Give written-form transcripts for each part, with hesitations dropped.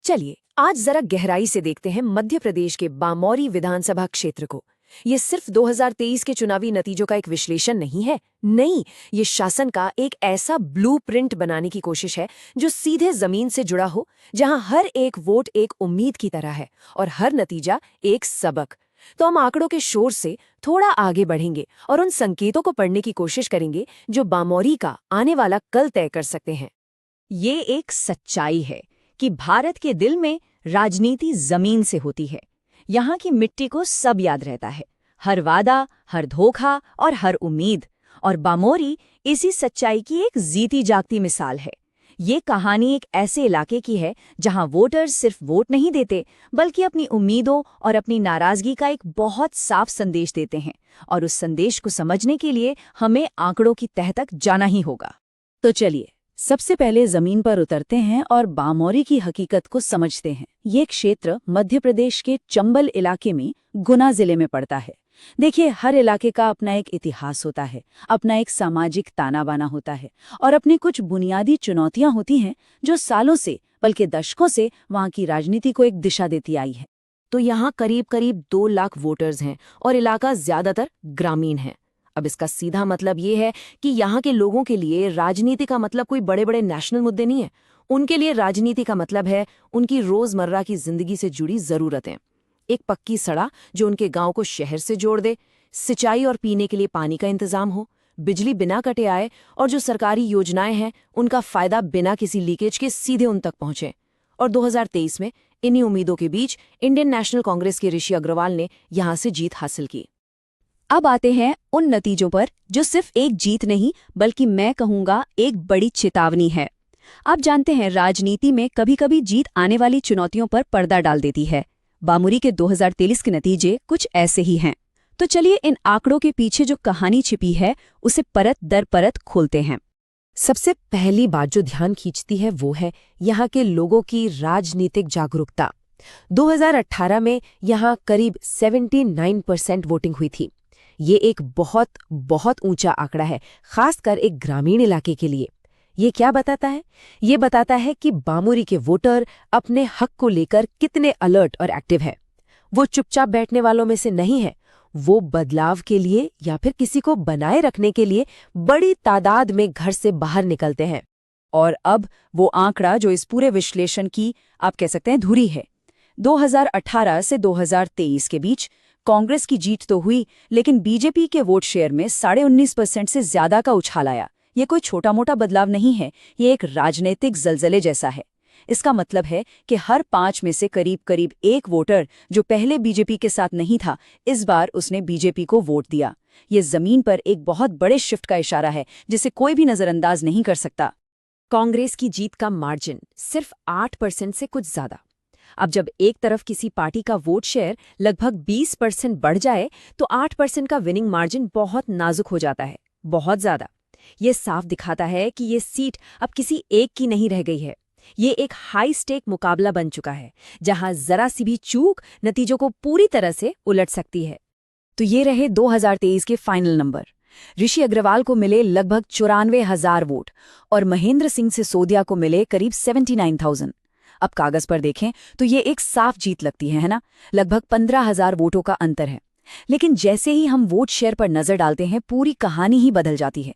चलिए आज जरा गहराई से देखते हैं मध्य प्रदेश के बामौरी विधानसभा क्षेत्र को। ये सिर्फ 2023 के चुनावी नतीजों का एक विश्लेषण नहीं है। नहीं, ये शासन का एक ऐसा ब्लूप्रिंट बनाने की कोशिश है जो सीधे जमीन से जुड़ा हो, जहां हर एक वोट एक उम्मीद की तरह है और हर नतीजा एक सबक। तो हम आंकड़ों के शोर से थोड़ा आगे बढ़ेंगे और उन संकेतों को पढ़ने की कोशिश करेंगे जो बामौरी का आने वाला कल तय कर सकते हैं। ये एक सच्चाई है कि भारत के दिल में राजनीति जमीन से होती है। यहाँ की मिट्टी को सब याद रहता है, हर वादा, हर धोखा और हर उम्मीद। और बामौरी इसी सच्चाई की एक जीती जागती मिसाल है। ये कहानी एक ऐसे इलाके की है जहाँ वोटर्स सिर्फ वोट नहीं देते, बल्कि अपनी उम्मीदों और अपनी नाराजगी का एक बहुत साफ संदेश देते हैं। और उस संदेश को समझने के लिए हमें आंकड़ों की तह तक जाना ही होगा। तो चलिए सबसे पहले जमीन पर उतरते हैं और बामौरी की हकीकत को समझते हैं। ये क्षेत्र मध्य प्रदेश के चंबल इलाके में गुना जिले में पड़ता है। देखिए, हर इलाके का अपना एक इतिहास होता है, अपना एक सामाजिक ताना बाना होता है और अपनी कुछ बुनियादी चुनौतियां होती हैं जो सालों से बल्कि दशकों से वहां की राजनीति को एक दिशा देती आई है। तो यहाँ करीब करीब 2 लाख वोटर्स हैं और इलाका ज्यादातर ग्रामीण है। अब इसका सीधा मतलब ये है कि यहाँ के लोगों के लिए राजनीति का मतलब कोई बड़े बड़े नेशनल मुद्दे नहीं है। उनके लिए राजनीति का मतलब है उनकी रोजमर्रा की जिंदगी से जुड़ी जरूरतें। एक पक्की सड़क जो उनके गांव को शहर से जोड़ दे, सिंचाई और पीने के लिए पानी का इंतजाम हो, बिजली बिना कटे आए और जो सरकारी योजनाएं हैं उनका फायदा बिना किसी लीकेज के सीधे उन तक पहुंचे। और 2023 में इन्हीं उम्मीदों के बीच इंडियन नेशनल कांग्रेस के ऋषि अग्रवाल ने यहां से जीत हासिल की। अब आते हैं उन नतीजों पर जो सिर्फ एक जीत नहीं बल्कि मैं कहूंगा एक बड़ी चेतावनी है। आप जानते हैं, राजनीति में कभी कभी जीत आने वाली चुनौतियों पर पर्दा डाल देती है। बामौरी के 2023 के नतीजे कुछ ऐसे ही हैं। तो चलिए इन आंकड़ों के पीछे जो कहानी छिपी है उसे परत दर परत खोलते हैं। सबसे पहली बात जो ध्यान खींचती है वो है यहाँ के लोगों की राजनीतिक जागरूकता। 2018 में यहाँ करीब 79% वोटिंग हुई थी। ये एक बहुत बहुत ऊंचा आंकड़ा है, खासकर एक ग्रामीण इलाके के लिए। ये क्या बताता है? ये बताता है कि बामौरी के वोटर अपने हक को लेकर कितने अलर्ट और एक्टिव है। वो चुपचाप बैठने वालों में से नहीं है, वो बदलाव के लिए या फिर किसी को बनाए रखने के लिए बड़ी तादाद में घर से बाहर निकलते हैं। और अब वो आंकड़ा जो इस पूरे विश्लेषण की आप कह सकते हैं धुरी है। 2018 से 2023 के बीच कांग्रेस की जीत तो हुई, लेकिन बीजेपी के वोट शेयर में 19.5% से ज्यादा का उछाल आया। ये कोई छोटा मोटा बदलाव नहीं है, ये एक राजनीतिक जलजले जैसा है। इसका मतलब है कि हर 5 में से करीब करीब एक वोटर जो पहले बीजेपी के साथ नहीं था, इस बार उसने बीजेपी को वोट दिया। ये जमीन पर एक बहुत बड़े शिफ्ट का इशारा है जिसे कोई भी नजरअंदाज नहीं कर सकता। कांग्रेस की जीत का मार्जिन सिर्फ 8% से कुछ ज्यादा। अब जब एक तरफ किसी पार्टी का वोट शेयर लगभग 20% बढ़ जाए तो 8% का विनिंग मार्जिन बहुत नाजुक हो जाता है, बहुत ज्यादा। ये साफ दिखाता है कि ये सीट अब किसी एक की नहीं रह गई है। ये एक हाई स्टेक मुकाबला बन चुका है जहां जरा सी भी चूक नतीजों को पूरी तरह से उलट सकती है। तो ये रहे 2023 के फाइनल नंबर। ऋषि अग्रवाल को मिले लगभग 94,000 वोट और महेंद्र सिंह सिसोदिया को मिले करीब 79,000। अब कागज पर देखें तो ये एक साफ जीत लगती है ना? लगभग 15,000 वोटों का अंतर है। लेकिन जैसे ही हम वोट शेयर पर नजर डालते हैं, पूरी कहानी ही बदल जाती है।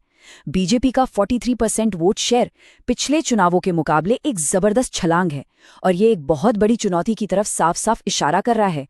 बीजेपी का 43% वोट शेयर पिछले चुनावों के मुकाबले एक जबरदस्त छलांग है और ये एक बहुत बड़ी चुनौती की तरफ साफ साफ इशारा कर रहा है।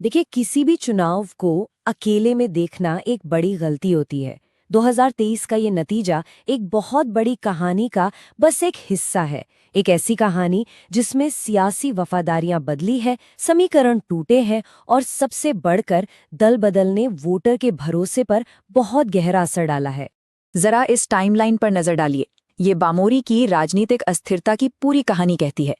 देखिए, किसी भी चुनाव को अकेले में देखना एक बड़ी गलती होती है। 2023 का ये नतीजा एक बहुत बड़ी कहानी का बस एक हिस्सा है। एक ऐसी कहानी जिसमें सियासी वफादारियां बदली है, समीकरण टूटे हैं और सबसे बढ़कर दल बदल ने वोटर के भरोसे पर बहुत गहरा असर डाला है। जरा इस टाइमलाइन पर नजर डालिए। ये बामौरी की राजनीतिक अस्थिरता की पूरी कहानी कहती है।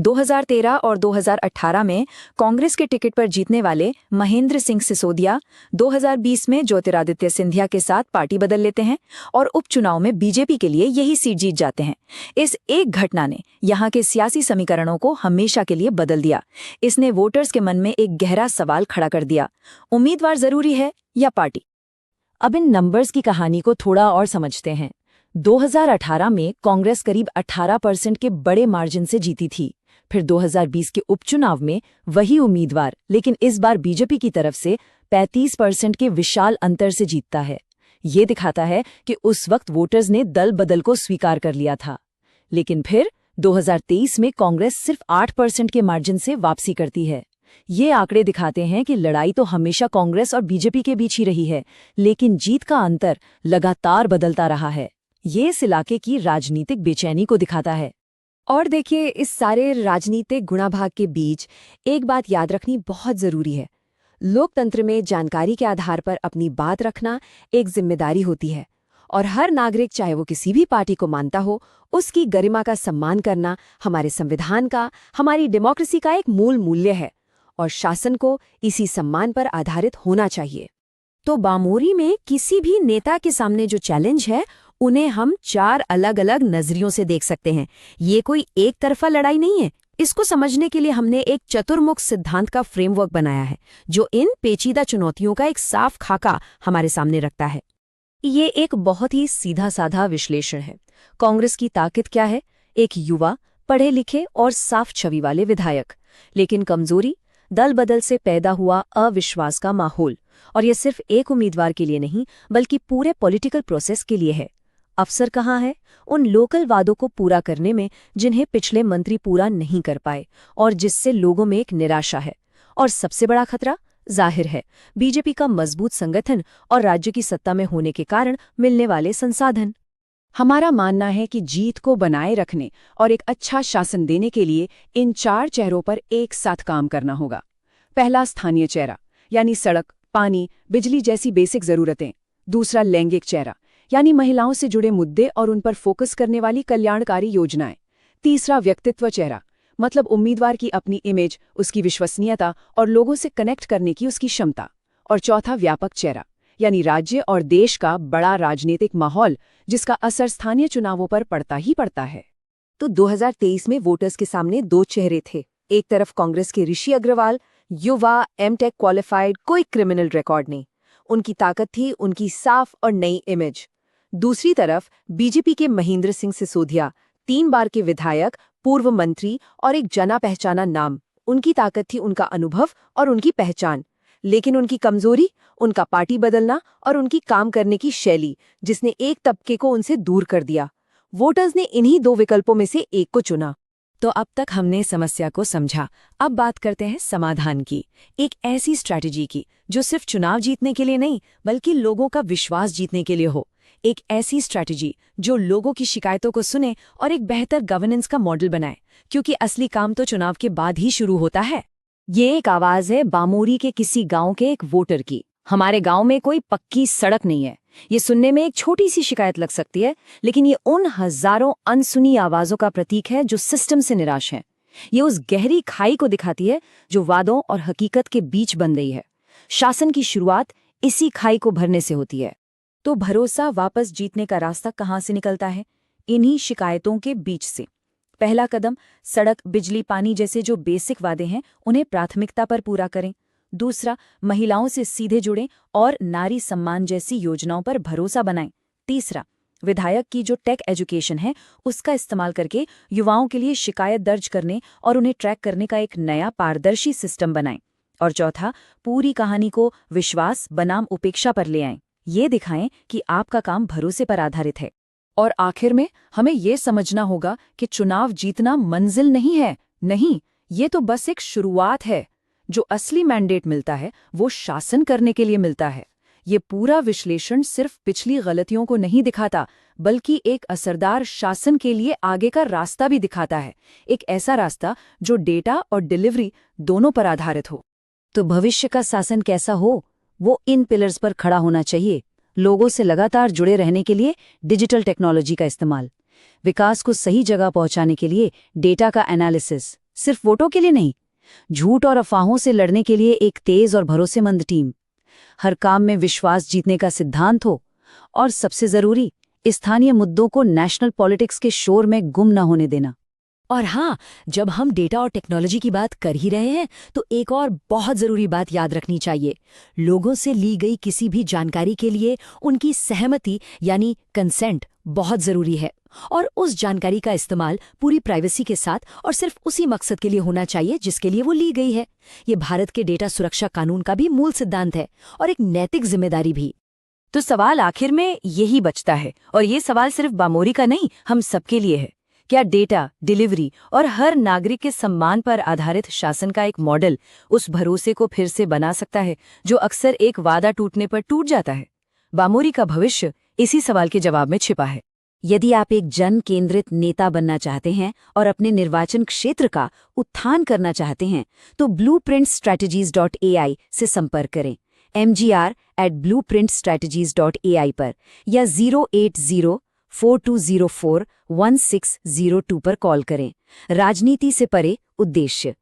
2013 और 2018 में कांग्रेस के टिकट पर जीतने वाले महेंद्र सिंह सिसोदिया 2020 में ज्योतिरादित्य सिंधिया के साथ पार्टी बदल लेते हैं और उपचुनाव में बीजेपी के लिए यही सीट जीत जाते हैं। इस एक घटना ने यहाँ के सियासी समीकरणों को हमेशा के लिए बदल दिया। इसने वोटर्स के मन में एक गहरा सवाल खड़ा कर दिया, उम्मीदवार जरूरी है या पार्टी? अब इन नंबर्स की कहानी को थोड़ा और समझते हैं। 2018 में कांग्रेस करीब 18% के बड़े मार्जिन से जीती थी। फिर 2020 के उपचुनाव में वही उम्मीदवार, लेकिन इस बार बीजेपी की तरफ से 35% के विशाल अंतर से जीतता है। ये दिखाता है कि उस वक्त वोटर्स ने दल बदल को स्वीकार कर लिया था। लेकिन फिर 2023 में कांग्रेस सिर्फ 8% के मार्जिन से वापसी करती है। ये आंकड़े दिखाते हैं कि लड़ाई तो हमेशा कांग्रेस और बीजेपी के बीच ही रही है, लेकिन जीत का अंतर लगातार बदलता रहा है। ये इस इलाके की राजनीतिक बेचैनी को दिखाता है। और देखिए, इस सारे राजनीतिक गुणाभाग के बीच एक बात याद रखनी बहुत जरूरी है। लोकतंत्र में जानकारी के आधार पर अपनी बात रखना एक जिम्मेदारी होती है, और हर नागरिक, चाहे वो किसी भी पार्टी को मानता हो, उसकी गरिमा का सम्मान करना हमारे संविधान का, हमारी डेमोक्रेसी का एक मूल मूल्य है, और शासन को इसी सम्मान पर आधारित होना चाहिए। तो बामोरी में किसी भी नेता के सामने जो चैलेंज है, उन्हें हम 4 अलग-अलग नजरियों से देख सकते हैं। ये कोई एक तरफा लड़ाई नहीं है। इसको समझने के लिए हमने एक चतुर्मुख सिद्धांत का फ्रेमवर्क बनाया है, जो इन पेचीदा चुनौतियों का एक साफ खाका हमारे सामने रखता है। ये एक बहुत ही सीधा-साधा विश्लेषण है। कांग्रेस की ताकत क्या है? एक युवा, पढ़े लिखे और साफ छवि वाले विधायक। लेकिन कमजोरी, दल बदल से पैदा हुआ अविश्वास का माहौल। और यह सिर्फ एक उम्मीदवार के लिए नहीं, बल्कि पूरे पॉलिटिकल प्रोसेस के लिए है। अवसर कहाँ है? उन लोकल वादों को पूरा करने में जिन्हें पिछले मंत्री पूरा नहीं कर पाए, और जिससे लोगों में एक निराशा है। और सबसे बड़ा खतरा जाहिर है, बीजेपी का मजबूत संगठन और राज्य की सत्ता में होने के कारण मिलने वाले संसाधन। हमारा मानना है कि जीत को बनाए रखने और एक अच्छा शासन देने के लिए इन 4 चेहरों पर एक साथ काम करना होगा। पहला, स्थानीय चेहरा, यानी सड़क, पानी, बिजली जैसी बेसिक जरूरतें। दूसरा, लैंगिक चेहरा, यानी महिलाओं से जुड़े मुद्दे और उन पर फोकस करने वाली कल्याणकारी योजनाएं। तीसरा, व्यक्तित्व चेहरा, मतलब उम्मीदवार की अपनी इमेज, उसकी विश्वसनीयता और लोगों से कनेक्ट करने की उसकी क्षमता। और चौथा, व्यापक चेहरा, यानी राज्य और देश का बड़ा राजनीतिक माहौल, जिसका असर स्थानीय चुनावों पर पड़ता ही पड़ता है। तो 2023 में वोटर्स के सामने 2 चेहरे थे। एक तरफ कांग्रेस के ऋषि अग्रवाल, युवा, एमटेक क्वालिफाइड, कोई क्रिमिनल रिकॉर्ड नहीं। उनकी ताकत थी उनकी साफ और नई इमेज। दूसरी तरफ बीजेपी के महेंद्र सिंह सिसोदिया, 3 बार के विधायक, पूर्व मंत्री और एक जाना पहचाना नाम। उनकी ताकत थी उनका अनुभव और उनकी पहचान। लेकिन उनकी कमजोरी, उनका पार्टी बदलना और उनकी काम करने की शैली, जिसने एक तबके को उनसे दूर कर दिया। वोटर्स ने इन्हीं 2 विकल्पों में से एक को चुना। तो अब तक हमने समस्या को समझा। अब बात करते हैं समाधान की। एक ऐसी स्ट्रैटेजी की जो सिर्फ चुनाव जीतने के लिए नहीं, बल्कि लोगों का विश्वास जीतने के लिए हो। एक ऐसी स्ट्रैटेजी जो लोगों की शिकायतों को सुने और एक बेहतर गवर्नेंस का मॉडल बनाए, क्योंकि असली काम तो चुनाव के बाद ही शुरू होता है। ये एक आवाज है बामोरी के किसी गांव के एक वोटर की। हमारे गांव में कोई पक्की सड़क नहीं है। ये सुनने में एक छोटी सी शिकायत लग सकती है, लेकिन ये उन हजारों अनसुनी आवाजों का प्रतीक है जो सिस्टम से निराश हैं। ये उस गहरी खाई को दिखाती है जो वादों और हकीकत के बीच बन रही है। शासन की शुरुआत इसी खाई को भरने से होती है। तो भरोसा वापस जीतने का रास्ता कहाँ से निकलता है? इन्हीं शिकायतों के बीच से। पहला कदम, सड़क, बिजली, पानी जैसे जो बेसिक वादे हैं, उन्हें प्राथमिकता पर पूरा करें। दूसरा, महिलाओं से सीधे जुड़ें और नारी सम्मान जैसी योजनाओं पर भरोसा बनाएं। तीसरा, विधायक की जो टेक एजुकेशन है, उसका इस्तेमाल करके युवाओं के लिए शिकायत दर्ज करने और उन्हें ट्रैक करने का एक नया पारदर्शी सिस्टम बनाएं। और चौथा, पूरी कहानी को विश्वास बनाम उपेक्षा पर ले आएं। ये दिखाएं कि आपका काम भरोसे पर आधारित है। और आखिर में हमें ये समझना होगा कि चुनाव जीतना मंजिल नहीं है। नहीं, ये तो बस एक शुरुआत है। जो असली मैंडेट मिलता है वो शासन करने के लिए मिलता है। ये पूरा विश्लेषण सिर्फ पिछली गलतियों को नहीं दिखाता, बल्कि एक असरदार शासन के लिए आगे का रास्ता भी दिखाता है। एक ऐसा रास्ता जो डेटा और डिलीवरी दोनों पर आधारित हो। तो भविष्य का शासन कैसा हो? वो इन पिलर्स पर खड़ा होना चाहिए। लोगों से लगातार जुड़े रहने के लिए डिजिटल टेक्नोलॉजी का इस्तेमाल, विकास को सही जगह पहुंचाने के लिए डेटा का एनालिसिस, सिर्फ वोटों के लिए नहीं, झूठ और अफवाहों से लड़ने के लिए एक तेज और भरोसेमंद टीम, हर काम में विश्वास जीतने का सिद्धांत हो, और सबसे जरूरी, स्थानीय मुद्दों को नेशनल पॉलिटिक्स के शोर में गुम न होने देना। और हाँ, जब हम डेटा और टेक्नोलॉजी की बात कर ही रहे हैं, तो एक और बहुत ज़रूरी बात याद रखनी चाहिए। लोगों से ली गई किसी भी जानकारी के लिए उनकी सहमति यानी कंसेंट बहुत जरूरी है। और उस जानकारी का इस्तेमाल पूरी प्राइवेसी के साथ और सिर्फ उसी मकसद के लिए होना चाहिए जिसके लिए वो ली गई है। ये भारत के डेटा सुरक्षा कानून का भी मूल सिद्धांत है और एक नैतिक जिम्मेदारी भी। तो सवाल आखिर में यही बचता है, और ये सवाल सिर्फ बामोरी का नहीं, हम सबके लिए है। क्या डेटा, डिलीवरी और हर नागरिक के सम्मान पर आधारित शासन का एक मॉडल उस भरोसे को फिर से बना सकता है जो अक्सर एक वादा टूटने पर टूट जाता है? बामोरी का भविष्य इसी सवाल के जवाब में छिपा है। यदि आप एक जन केंद्रित नेता बनना चाहते हैं और अपने निर्वाचन क्षेत्र का उत्थान करना चाहते हैं तो blueprintstrategies.ai से संपर्क करें, mgr@blueprintstrategies.ai पर, या 08042041602 पर कॉल करें। राजनीति से परे उद्देश्य।